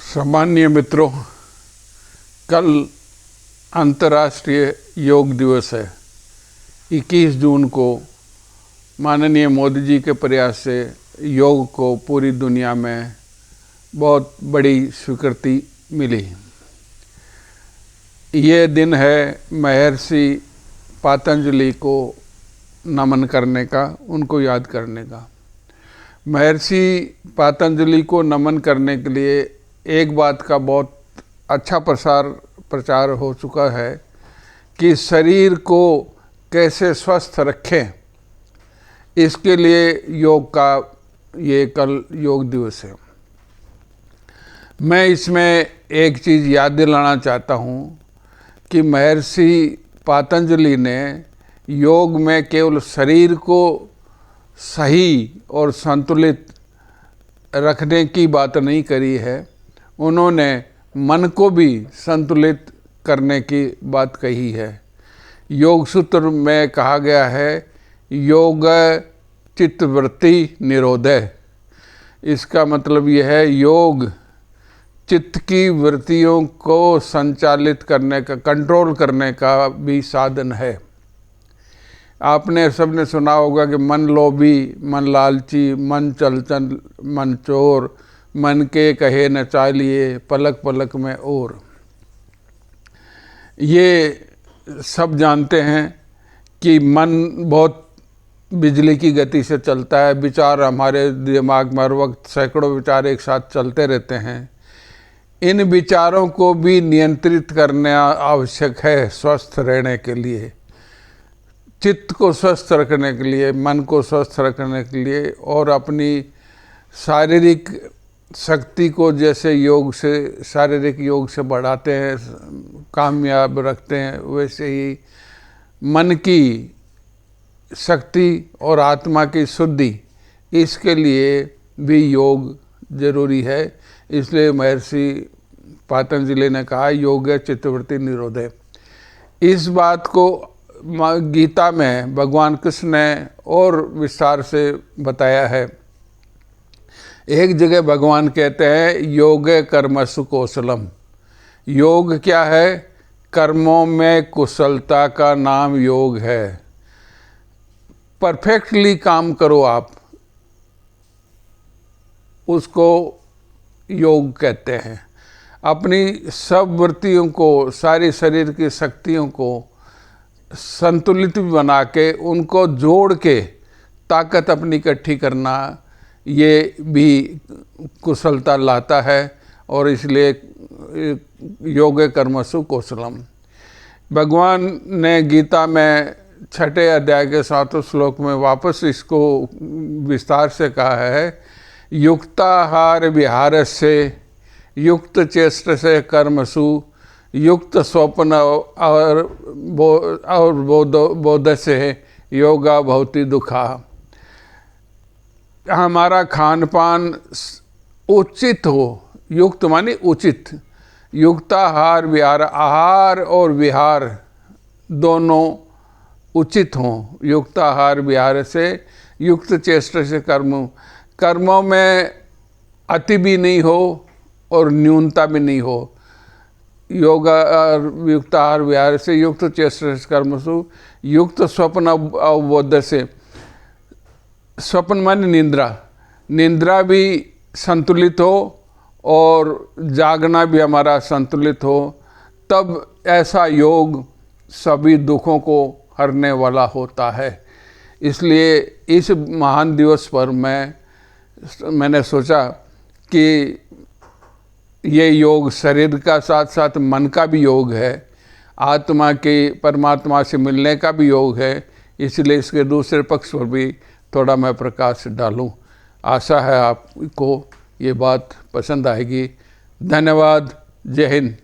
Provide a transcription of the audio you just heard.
सम्मानीय मित्रों, कल अंतर्राष्ट्रीय योग दिवस है। 21 जून को माननीय मोदी जी के प्रयास से योग को पूरी दुनिया में बहुत बड़ी स्वीकृति मिली। ये दिन है महर्षि पतंजलि को नमन करने का, उनको याद करने का। महर्षि पतंजलि को नमन करने के लिए एक बात का बहुत अच्छा प्रचार हो चुका है कि शरीर को कैसे स्वस्थ रखें। इसके लिए योग का ये कल योग दिवस है। मैं इसमें एक चीज़ याद दिलाना चाहता हूँ कि महर्षि पतंजलि ने योग में केवल शरीर को सही और संतुलित रखने की बात नहीं करी है, उन्होंने मन को भी संतुलित करने की बात कही है। योग सूत्र में कहा गया है योग चित्तवृत्ति निरोधः। इसका मतलब यह है योग चित्त की वृत्तियों को संचालित करने का, कंट्रोल करने का भी साधन है। आपने सबने सुना होगा कि मन लोभी, मन लालची, मन चंचल, मन चोर, मन के कहे न चालिए, पलक पलक में और। ये सब जानते हैं कि मन बहुत बिजली की गति से चलता है। विचार हमारे दिमाग में हर वक्त सैकड़ों विचार एक साथ चलते रहते हैं। इन विचारों को भी नियंत्रित करना आवश्यक है स्वस्थ रहने के लिए, चित्त को स्वस्थ रखने के लिए, मन को स्वस्थ रखने के लिए, और अपनी शारीरिक शक्ति को जैसे शारीरिक योग से बढ़ाते हैं, कामयाब रखते हैं, वैसे ही मन की शक्ति और आत्मा की शुद्धि, इसके लिए भी योग जरूरी है। इसलिए महर्षि पतंजलि ने कहा योग चित्तवृत्ति निरोधः। इस बात को गीता में भगवान कृष्ण ने और विस्तार से बताया है। एक जगह भगवान कहते हैं योगे कर्मसु कौशलम। योग क्या है? कर्मों में कुशलता का नाम योग है। परफेक्टली काम करो आप, उसको योग कहते हैं। अपनी सब वृत्तियों को, सारी शरीर की शक्तियों को संतुलित बना के, उनको जोड़ के ताकत अपनी इकट्ठी करना, ये भी कुशलता लाता है। और इसलिए योग कर्मसु कौशलम। भगवान ने गीता में 6 अध्याय के 7वें श्लोक में वापस इसको विस्तार से कहा है युक्ताहार विहार से, युक्त चेष्ट से कर्मसु, युक्त स्वप्न और बोध से योगा भवति दुखा। हमारा खान पान उचित हो, युक्त माने उचित, युक्ताहार विहार, आहार और विहार दोनों उचित हों। युक्ताहार विहार से, युक्त चेष्ट से कर्मों में अति भी नहीं हो और न्यूनता भी नहीं हो। योगा युक्त आहार विहार से, युक्त चेष्ट कर्मसु, युक्त स्वप्न अवबोध से। स्वप्न माने निंद्रा भी संतुलित हो और जागना भी हमारा संतुलित हो, तब ऐसा योग सभी दुखों को हरने वाला होता है। इसलिए इस महान दिवस पर मैंने सोचा कि ये योग शरीर का साथ साथ मन का भी योग है, आत्मा के परमात्मा से मिलने का भी योग है। इसलिए इसके दूसरे पक्ष पर भी थोड़ा मैं प्रकाश डालूं। आशा है आपको ये बात पसंद आएगी। धन्यवाद। जय हिंद।